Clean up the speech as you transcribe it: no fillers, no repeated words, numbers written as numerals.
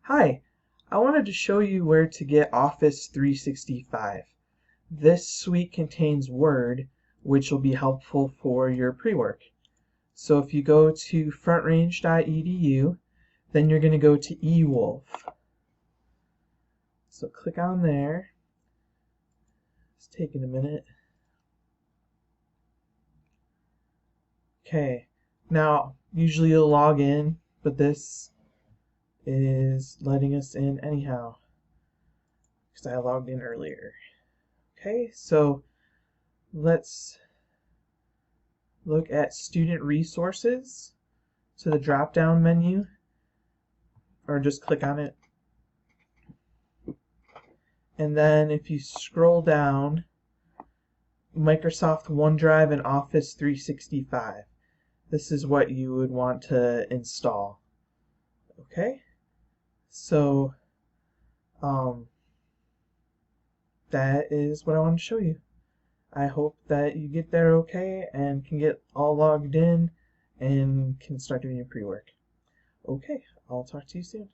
Hi, I wanted to show you where to get Office 365. This suite contains Word, which will be helpful for your pre-work. So if you go to frontrange.edu, then you're going to go to eWolf. So click on there. It's taking a minute. Okay, now usually you'll log in, but this is letting us in anyhow because I logged in earlier. Okay, so let's look at student resources. So the drop down menu, or just click on it, and then if you scroll down, Microsoft OneDrive and Office 365. This is what you would want to install. Okay, so that is what I want to show you. I hope that you get there okay and can get all logged in and can start doing your pre-work. Okay, I'll talk to you soon.